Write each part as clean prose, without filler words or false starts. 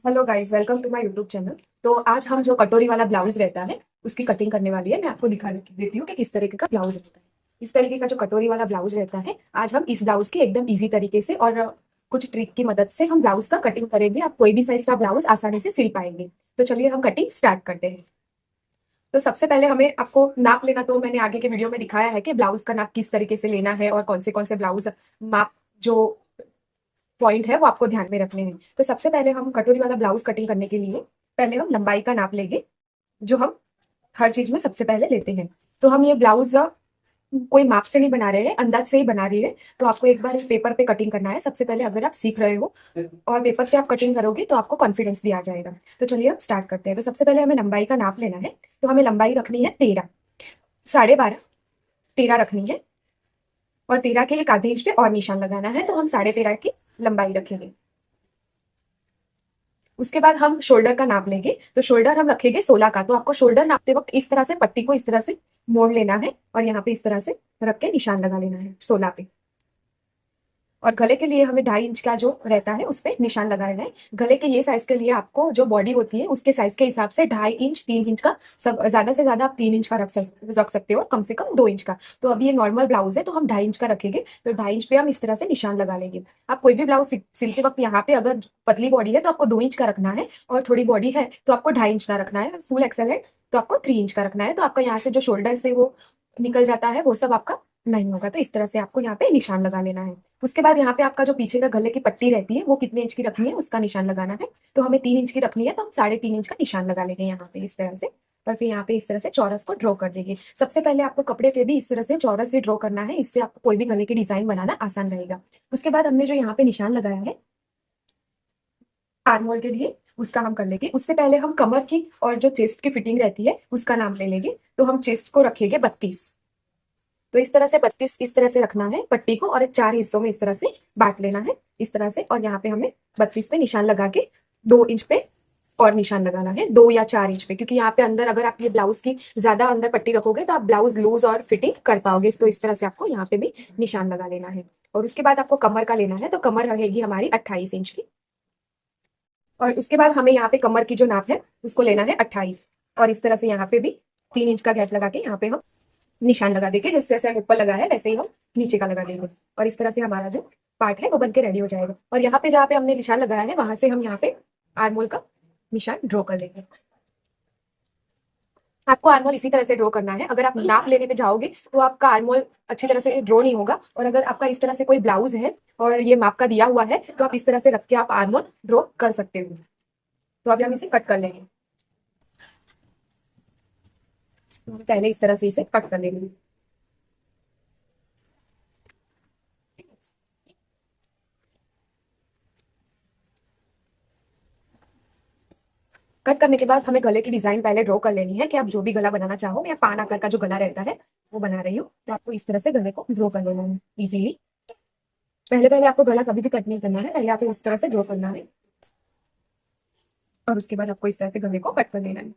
Hello guys, welcome to my YouTube channel. तो आज हम जो कटोरी वाला ब्लाउज रहता है उसकी कटिंग करने वाली है। मैं आपको दिखा देती हूँ कि किस तरीके का ब्लाउज रहता है। इस तरीके का जो कटोरी वाला ब्लाउज रहता है, आज हम इस ब्लाउज की एकदम इजी तरीके से और कुछ ट्रिक की मदद से हम ब्लाउज का कटिंग करेंगे। आप कोई भी साइज का ब्लाउज आसानी से सिल पाएंगे। तो चलिए हम कटिंग स्टार्ट करते हैं। तो सबसे पहले हमें आपको नाप लेना, तो मैंने आगे के वीडियो में दिखाया है कि ब्लाउज का नाप किस तरीके से लेना है और कौन से ब्लाउज माप जो पॉइंट है वो आपको ध्यान में रखने हैं। तो सबसे पहले हम कटोरी वाला ब्लाउज कटिंग करने के लिए पहले हम लंबाई का नाप लेंगे, जो हम हर चीज में सबसे पहले लेते हैं। तो हम ये ब्लाउज कोई माप से नहीं बना रहे हैं, अंदाज से ही बना रहे हैं। तो आपको एक बार इस पेपर पे कटिंग करना है सबसे पहले, अगर आप सीख रहे हो और पेपर पे आप कटिंग करोगे तो आपको कॉन्फिडेंस भी आ जाएगा। तो चलिए हम स्टार्ट करते हैं। तो सबसे पहले हमें लंबाई का नाप लेना है। तो हमें लंबाई रखनी है 13, 12.5, 13 रखनी है। और 13 के एक आधे इंच पे और निशान लगाना है, तो हम 13.5 की लंबाई रखेंगे। उसके बाद हम शोल्डर का नाप लेंगे। तो शोल्डर हम रखेंगे 16 का। तो आपको शोल्डर नापते वक्त इस तरह से पट्टी को इस तरह से मोड़ लेना है और यहाँ पे इस तरह से रख के निशान लगा लेना है 16 पे। और गले के लिए हमें 2.5 इंच का जो रहता है उस पर निशान लगाना है। गले के ये साइज के लिए आपको जो बॉडी होती है उसके साइज के हिसाब से 2.5 इंच, 3 इंच का, सब ज्यादा से ज्यादा आप 3 इंच का रख सकते हो, और कम से कम 2 इंच का। तो अब ये नॉर्मल ब्लाउज है तो हम 2.5 इंच का रखेंगे। तो 2.5 इंच पे हम इस तरह से निशान लगा लेंगे। आप कोई भी ब्लाउज सिलते वक्त यहाँ पे अगर पतली बॉडी है तो आपको 2 इंच का रखना है, और थोड़ी बॉडी है तो आपको 2.5 इंच का रखना है। फुल एक्सल है तो आपको 3 इंच का रखना है। तो आपका यहाँ से जो शोल्डर से वो निकल जाता है वो सब आपका नहीं होगा। तो इस तरह से आपको यहाँ पे निशान लगा लेना है। उसके बाद यहाँ पे आपका जो पीछे का गले की पट्टी रहती है वो कितने इंच की रखनी है उसका निशान लगाना है। तो हमें 3 इंच की रखनी है, तो हम 3.5 इंच का निशान लगा लेंगे यहाँ पे इस तरह से। और फिर यहाँ पे इस तरह से चौरस को ड्रॉ कर देंगे। सबसे पहले आपको कपड़े पे भी इस तरह से चौरस से ड्रॉ करना है, इससे आपको कोई भी गले की डिजाइन बनाना आसान रहेगा। उसके बाद हमने जो यहाँ पे निशान लगाया है आर्म होल के लिए, उसका हम कर लेंगे। उससे पहले हम कमर की और जो चेस्ट की फिटिंग रहती है उसका नाम ले लेंगे। तो हम चेस्ट को रखेंगे 32। तो इस तरह से 32 इस तरह से रखना है पट्टी को, और 4 हिस्सों में इस तरह से बांट लेना है इस तरह से। और यहाँ पे हमें 32 पे निशान लगा के 2 इंच पे और निशान लगाना है, 2 या 4 इंच पे, क्योंकि यहाँ पे अंदर अगर आप ये ब्लाउज की ज्यादा अंदर पट्टी रखोगे तो आप ब्लाउज लूज और फिटिंग कर पाओगे। तो इस तरह से आपको यहाँ पे भी निशान लगा लेना है। और उसके बाद आपको कमर का लेना है। तो कमर रहेगी हमारी 28 इंच की। और उसके बाद हमें यहाँ पे कमर की जो नाप है उसको लेना है 28। और इस तरह से यहाँ पे भी 3 इंच का गैप लगा के यहाँ पे हम निशान लगा देंगे। जैसे जैसे हम ऊपर लगा है वैसे ही हम नीचे का लगा देंगे। और इस तरह से हमारा जो पार्ट है वो बन के रेडी हो जाएगा। और यहाँ पे जहाँ पे हमने निशान लगाया है वहां से हम यहाँ पे आर्मोल का निशान ड्रॉ कर लेंगे। आपको आर्मोल इसी तरह से ड्रॉ करना है। अगर आप नाप लेने पे जाओगे तो आपका आर्मोल अच्छी तरह से ड्रॉ नहीं होगा। और अगर आपका इस तरह से कोई ब्लाउज है और ये माप का दिया हुआ है तो आप इस तरह से रख के आप आर्मोल ड्रॉ कर सकते हो। तो अभी हम इसे कट कर लेंगे। पहले इस तरह से इसे कट कर लेंगे। कट करने के बाद हमें गले की डिजाइन पहले ड्रॉ कर लेनी है कि आप जो भी गला बनाना चाहो। मैं पान आकार का जो गला रहता है वो बना रही हूँ। तो आपको इस तरह से गले को ड्रॉ कर लेना है इजीली। पहले पहले आपको गला कभी भी कट नहीं करना है, पहले आपको इस तरह से ड्रॉ करना है और उसके बाद आपको इस तरह से गले को कट कर लेना है।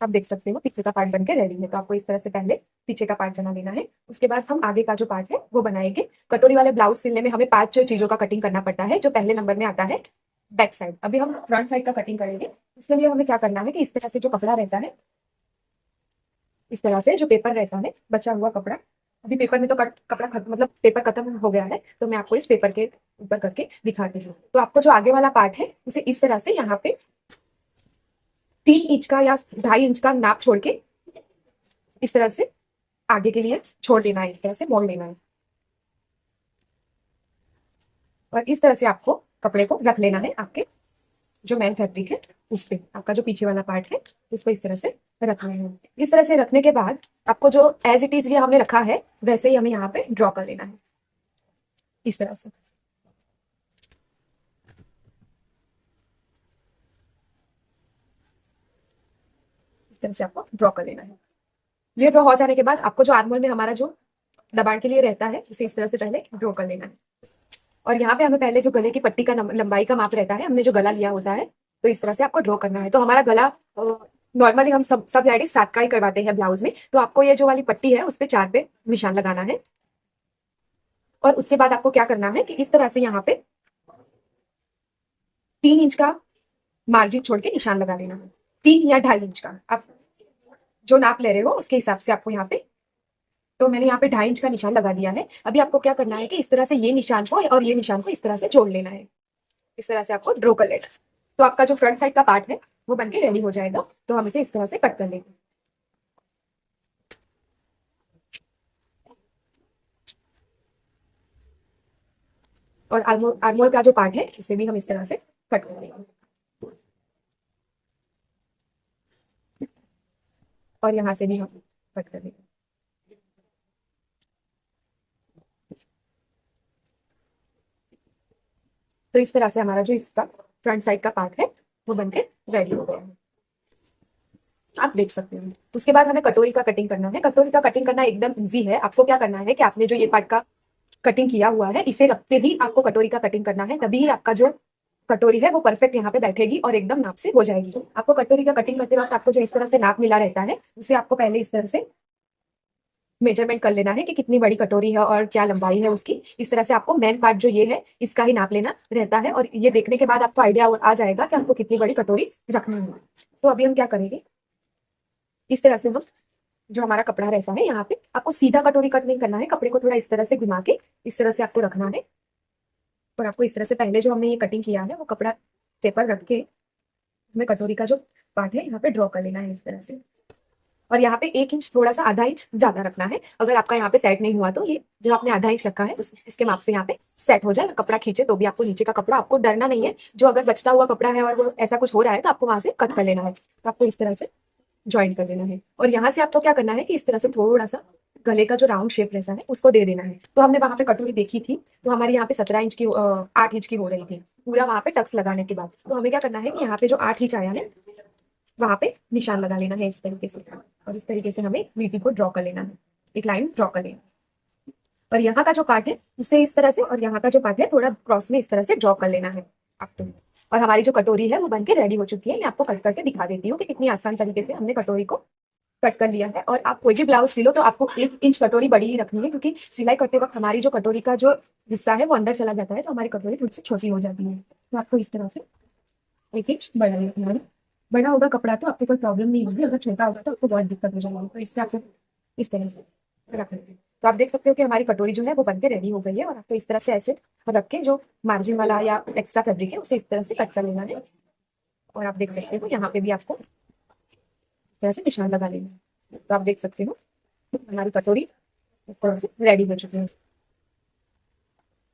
आप देख सकते हो पीछे का पार्ट बन के रेडी है। तो आपको इस तरह से पहले पीछे का पार्ट बना लेना है। उसके बाद हम आगे का जो पार्ट है वो बनाएंगे। कटोरी वाले ब्लाउज सिलने में हमें 5 चीजों का कटिंग करना पड़ता है। जो पहले नंबर में आता है बैक साइड। अभी हम फ्रंट साइड का कटिंग करेंगे। उसके लिए हमें क्या करना है कि इस तरह से जो कपड़ा रहता है, इस तरह से जो पेपर रहता है बचा हुआ कपड़ा, अभी पेपर में तो कपड़ा मतलब पेपर खत्म हो गया है, तो मैं आपको इस पेपर के ऊपर करके दिखाती हूँ। तो आपको जो आगे वाला पार्ट है उसे इस तरह से यहाँ पे 3 इंच का या 2.5 इंच का नाप छोड़ के इस तरह से आगे के लिए छोड़ देना है, इस तरह से मोड़ लेना है। और इस तरह से आपको कपड़े को रख लेना है आपके जो मेन फैब्रिक है उस पे। आपका जो पीछे वाला पार्ट है उसको इस तरह से रखना है। इस तरह से रखने के बाद आपको जो एज इट इज ये हमने रखा है वैसे ही हमें यहाँ पे ड्रॉ कर लेना है इस तरह से। इस तरह से आपको ड्रॉ कर लेना है। ये ड्रॉ हो जाने के बाद आपको जो आर्मोल में हमारा जो दबाण के लिए रहता है उसे इस तरह से पहले ड्रॉ कर लेना है। और यहाँ पे हमें पहले जो गले की पट्टी का लंबाई का माप रहता है, हमने जो गला लिया होता है, तो इस तरह से आपको ड्रॉ करना है। तो हमारा गला नॉर्मली हम सब लेडीज 7 का ही करवाते हैं ब्लाउज में। तो आपको ये जो वाली पट्टी है उस पे 4 पे निशान लगाना है। और उसके बाद आपको क्या करना है कि इस तरह से यहाँ पे 3 इंच का मार्जिन छोड़ के निशान लगा लेना है। 3 या 2.5 इंच का, आप जो नाप ले रहे हो उसके हिसाब से आपको यहाँ पे। तो मैंने यहाँ पे 2.5 इंच का निशान लगा दिया है। अभी आपको क्या करना है कि इस तरह से ये निशान को और ये निशान को इस तरह से जोड़ लेना है। इस तरह से आपको ड्रॉ कर लेना। तो आपका जो फ्रंट साइड का पार्ट है वो बनके रेडी हो जाएगा। तो हम इसे इस तरह से कट कर लेंगे। और आर्मोल का जो पार्ट है उसे भी हम इस तरह से कट कर लेंगे। और यहाँ से भी हम कट कर लेंगे। तो इस तरह से हमारा जो इसका फ्रंट साइड का पार्ट है वो बनके रेडी हो गया है। आप देख सकते हो। उसके बाद हमें कटोरी का कटिंग करना है। कटोरी का कटिंग करना एकदम इजी है। आपको क्या करना है कि आपने जो ये पार्ट का कटिंग किया हुआ है इसे रखते ही आपको कटोरी का कटिंग करना है। तभी आपका जो कटोरी है वो परफेक्ट यहाँ पे बैठेगी और एकदम नाप से हो जाएगी। आपको कटोरी का कटिंग करते वक्त आपको जो इस तरह से नाप मिला रहता है उसे आपको पहले इस तरह से मेजरमेंट कर लेना है कि कितनी बड़ी कटोरी है और क्या लंबाई है उसकी। इस तरह से आपको मेन पार्ट जो ये है इसका ही नाप लेना रहता है। और ये देखने के बाद आपको आइडिया आ जाएगा कि आपको कितनी बड़ी कटोरी रखनी है। तो अभी हम क्या करेंगे, इस तरह से हम जो हमारा कपड़ा रहता है यहाँ पे आपको सीधा कटोरी कट नहीं करना है। कपड़े को थोड़ा इस तरह से घुमा के इस तरह से आपको रखना है। और आपको इस तरह से पहले जो हमने ये कटिंग किया है वो कपड़ा पेपर रख के हमें कटोरी का जो पार्ट है यहाँ पे ड्रॉ कर लेना है इस तरह से। और यहाँ पे 1 इंच थोड़ा सा आधा इंच ज्यादा रखना है। अगर आपका यहाँ पे सेट नहीं हुआ तो ये जो आपने आधा इंच रखा है इसके माप से यहाँ पे सेट हो जाए। कपड़ा खींचे तो भी आपको नीचे का कपड़ा, आपको डरना नहीं है। जो अगर बचता हुआ कपड़ा है और वो ऐसा कुछ हो रहा है तो आपको वहां से कट कर लेना है। तो आपको इस तरह से ज्वाइन कर देना है। और यहाँ से आपको क्या करना है कि इस तरह से थोड़ा सा गले का जो राउंड शेप रहता है उसको दे देना है। तो हमने वहां पे कटोरी देखी थी तो हमारी यहाँ पे 17 इंच की 8 इंच की हो रही थी पूरा वहां पे टक्स लगाने के बाद। तो हमें क्या करना है कि यहाँ पे जो 8 इंच आया है वहां पे निशान लगा लेना है इस तरीके से। और इस तरीके से हमें वीटी को ड्रॉ कर लेना है, एक लाइन ड्रॉ कर लेना। और यहाँ का जो पार्ट है उसे इस तरह से और यहाँ का जो पार्ट है थोड़ा क्रॉस में इस तरह से ड्रॉ कर लेना है आपको। और हमारी जो कटोरी है वो बनके रेडी हो चुकी है। मैं आपको कट करके दिखा देती हूँ कि कितनी आसान तरीके से हमने कटोरी को कट कर लिया है। और आप कोई भी ब्लाउज सिलो तो आपको 1 इंच कटोरी बड़ी ही रखनी है क्योंकि सिलाई करते वक्त हमारी जो कटोरी का जो हिस्सा है वो अंदर चला जाता है तो हमारी कटोरी थोड़ी सी छोटी हो जाती है। तो आपको इस तरह से 1 इंच बड़ा रखना है। बड़ा होगा कपड़ा तो आपको कोई प्रॉब्लम नहीं होगी, अगर छोटा होगा तो आपको बहुत दिक्कत हो जाएगी। तो इससे आपको इस तरह से रख लेंगे। तो आप देख सकते हो कि हमारी कटोरी जो है वो बनके रेडी हो गई है। और आपको इस तरह से ऐसे रख के जो मार्जिन वाला या एक्स्ट्रा फैब्रिक है उसे इस तरह से कट कर लेना है। और आप देख सकते हो यहाँ पे भी आपको इस तरह से निशान लगा लेना है। तो आप देख सकते हो हमारी कटोरी इस तरह से रेडी हो चुकी है।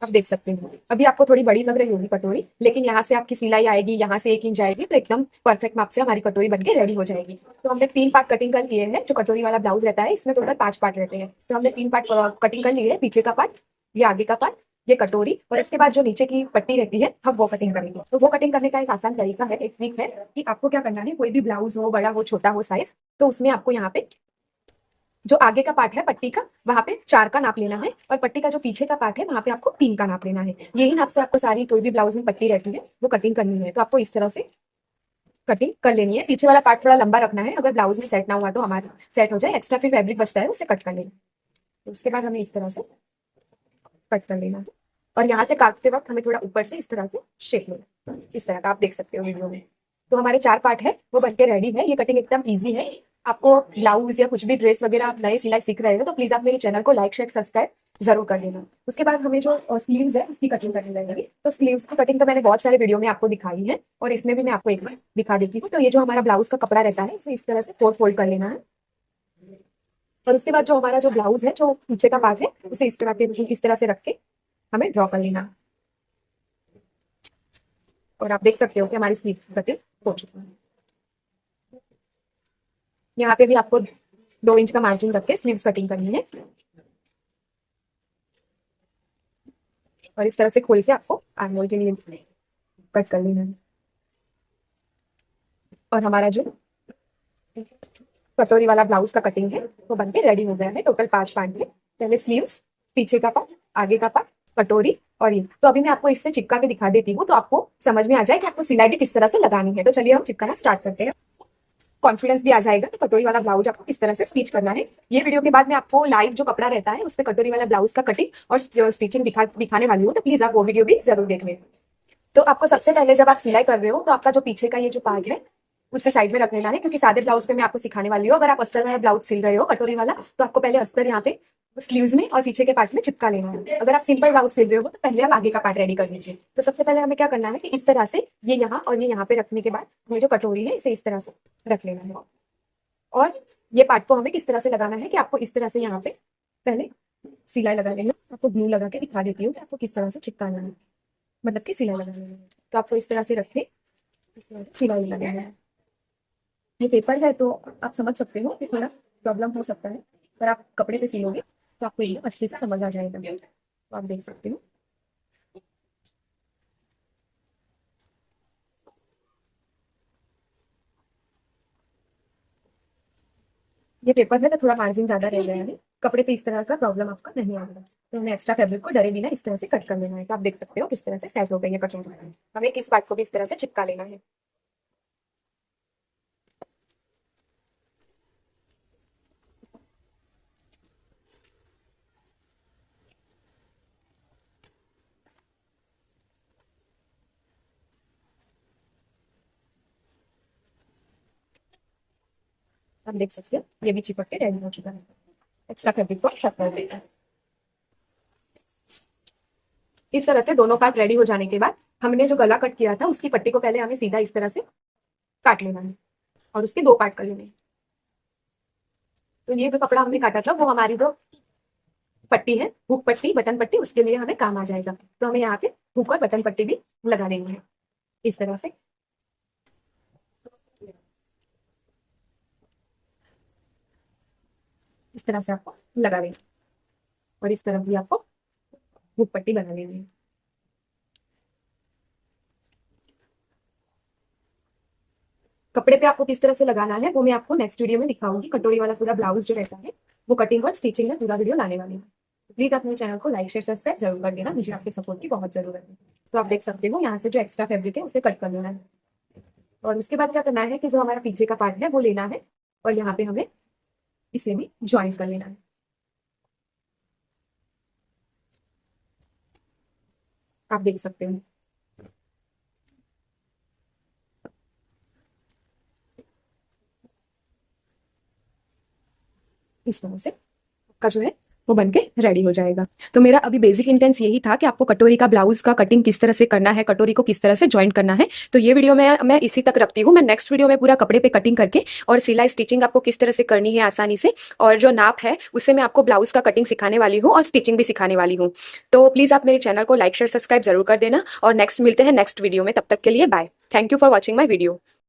आप देख सकते हो अभी आपको थोड़ी बड़ी लग रही होगी कटोरी, लेकिन यहाँ से आपकी सिलाई आएगी, यहाँ से 1 इंच आएगी तो एकदम परफेक्ट माप से हमारी कटोरी बनके रेडी हो जाएगी। तो हमने 3 पार्ट कटिंग कर लिए हैं। जो कटोरी वाला ब्लाउज रहता है इसमें टोटल 5 पार्ट रहते हैं। तो हमने 3 पार्ट कटिंग कर लिए है, पीछे का पार्ट, ये आगे का पार्ट, ये कटोरी। और इसके बाद जो नीचे की पट्टी रहती है हम वो कटिंग करेंगे। तो वो कटिंग करने का एक आसान तरीका है, एक ट्रिक है कि आपको क्या करना है, कोई भी ब्लाउज हो, बड़ा हो, छोटा हो साइज, तो उसमें आपको यहाँ पे जो आगे का पार्ट है पट्टी का वहां पे 4 का नाप लेना है। और पट्टी का जो पीछे का पार्ट है वहां पे आपको 3 का नाप लेना है। यही नाप से आपको सारी कोई भी ब्लाउज में पट्टी रहती है वो कटिंग करनी है। तो आपको इस तरह से कटिंग कर लेनी है। पीछे वाला पार्ट थोड़ा लंबा रखना है, अगर ब्लाउज में सेट ना हुआ तो हमारा सेट हो जाए, एक्स्ट्रा फिर फैब्रिक बचता है उससे कट कर लेना। तो उसके बाद हमें इस तरह से कट कर लेना है। और यहाँ से काटते वक्त हमें थोड़ा ऊपर से इस तरह से शेप लेना, इस तरह का आप देख सकते हो वीडियो में। तो हमारे 4 पार्ट है वो बनके रेडी है। ये कटिंग एकदम ईजी है। आपको ब्लाउज या कुछ भी ड्रेस वगैरह आप नए सिलाई सीख रहे हो तो प्लीज आप मेरे चैनल को लाइक शेयर सब्सक्राइब जरूर कर देना। उसके बाद हमें जो स्लीव्स है उसकी कटिंग करनी रहेगी। तो स्लीव्स की कटिंग तो मैंने बहुत सारे वीडियो में आपको दिखाई है और इसमें भी मैं आपको एक बार दिखा देती हूँ। तो ये जो हमारा ब्लाउज का कपड़ा रहता है इसे इस तरह से 4 फोल्ड कर लेना है। और उसके बाद जो हमारा जो ब्लाउज है जो पीछे का पार्ट है उसे इस तरह से रख के हमें ड्रॉ कर लेना है। और आप देख सकते हो कि हमारी स्लीव कटिंग हो चुकी है। यहाँ पे भी आपको 2 इंच का मार्जिन रख के स्लीव्स कटिंग करनी है। और इस तरह से खोल के आपको आर्म के लिए कट कर लेना है। और हमारा जो कटोरी वाला ब्लाउज का कटिंग है वो बनके रेडी हो गया है। टोटल 5 पार्ट में, पहले स्लीव्स, पीछे का पार्ट, आगे का पार्ट, कटोरी और ये। तो अभी मैं आपको इससे चिपका के दिखा देती हूँ तो आपको समझ में आ जाए कि आपको सिलाई भी किस तरह से लगानी है। तो चलिए हम चिपकाना स्टार्ट करते हैं। कॉन्फिडेंस भी आ जाएगा कि कटोरी वाला ब्लाउज आपको किस तरह से स्टिच करना है। ये वीडियो के बाद में आपको लाइव जो कपड़ा रहता है उस पर कटोरी वाला ब्लाउज का कटिंग और स्टिचिंग दिखाने वाली हूँ, तो प्लीज आप वो वीडियो भी जरूर देख लें। तो आपको सबसे पहले जब आप सिलाई कर रहे हो तो आपका जो पीछे का ये जो पार्ट है उससे साइड में रख लेना है, क्योंकि सादे ब्लाउज पे मैं आपको सिखाने वाली हूँ। अगर आप अस्तर वाला ब्लाउज सिल रहे हो कटोरी वाला तो आपको पहले अस्तर यहाँ पे स्लीव्स में और पीछे के पार्ट में चिपका लेना है। अगर आप सिंपल ब्लाउज सिल रहे हो तो पहले आप आगे का पार्ट रेडी कर लीजिए। तो सबसे पहले हमें क्या करना है कि इस तरह से ये यहाँ और ये यहाँ पे रखने के बाद ये जो कटोरी है इसे इस तरह से रख लेना है, और ये पार्ट को हमें किस तरह से लगाना है कि आपको इस तरह से यहाँ पे पहले सिलाई लगा लेना। आपको ग्लू लगा के दिखा देती हूँ कि आपको किस तरह से चिपकाना है, मतलब कि सिलाई लगा लेना है। तो आपको इस तरह से रख के सिलाई लगाना है। ये पेपर है तो आप समझ सकते हो कि थोड़ा प्रॉब्लम हो सकता है, पर आप कपड़े पे सिलोगे तो आपको ये अच्छे से समझ आ जाएगा। तो आप देख सकते हो ये पेपर है तो थोड़ा मार्जिन ज्यादा रह गया है, कपड़े पे इस तरह का प्रॉब्लम आपका नहीं आएगा। तो हमें एक्स्ट्रा फैब्रिक को डरे बिना इस तरह से कट कर लेना है। तो आप देख सकते हो किस तरह से सेट हो गई है कटोरी। हमें इस पार्ट को भी इस तरह से चिपका लेना है। आप देख सकते हो ये भी चिपक के रेडी हो चुका है। एक्स्ट्रा फैब्रिक को कट कर देना है। इस तरह से दोनों पार्ट रेडी हो जाने के बाद हमने जो गला कट किया था उसकी पट्टी को पहले हमें सीधा इस तरह से काट लेना है और उसके दो पार्ट कर लेने हैं। तो ये जो कपड़ा हमने काटा था वो हमारी जो पट्टी है, हुक पट्टी, बटन पट्टी, उसके लिए हमें काम आ जाएगा। तो हमें यहाँ पे हुक और बटन पट्टी भी लगा देनी है इस तरह से। इस तरह से आपको लगा देना और इस तरफ भी आपको हुक पट्टी बना लेनी है। कपड़े पे आपको किस तरह से लगाना है वो मैं आपको नेक्स्ट वीडियो में दिखाऊंगी। कटोरी वाला पूरा ब्लाउज जो रहता है वो कटिंग और स्टिचिंग में पूरा वीडियो लाने वाली है। प्लीज आप मेरे चैनल को लाइक शेयर सब्सक्राइब जरूर कर देना, मुझे आपके सपोर्ट की बहुत जरूरत है। तो आप देख सकते हो यहाँ से जो एक्स्ट्रा फैब्रिक है उसे कट कर लेना है, और उसके बाद क्या करना है कि जो हमारा पीछे का पार्ट है वो लेना है और यहाँ पे हमें इसे भी ज्वाइन कर लेना है। आप देख सकते हो इस तरह से का जो है वो बनके रेडी हो जाएगा। तो मेरा अभी बेसिक इंटेंस यही था कि आपको कटोरी का ब्लाउज का कटिंग किस तरह से करना है, कटोरी को किस तरह से ज्वाइन करना है। तो ये वीडियो मैं इसी तक रखती हूँ। मैं नेक्स्ट वीडियो में पूरा कपड़े पे कटिंग करके और सिलाई स्टिचिंग आपको किस तरह से करनी है आसानी से, और जो नाप है उससे मैं आपको ब्लाउज का कटिंग सिखाने वाली हूँ और स्टिचिंग भी सिखाने वाली हूँ। तो प्लीज आप मेरे चैनल को लाइक शेयर सब्सक्राइब जरूर कर देना, और नेक्स्ट मिलते हैं नेक्स्ट वीडियो में। तब तक के लिए bye. Thank you for watching my video.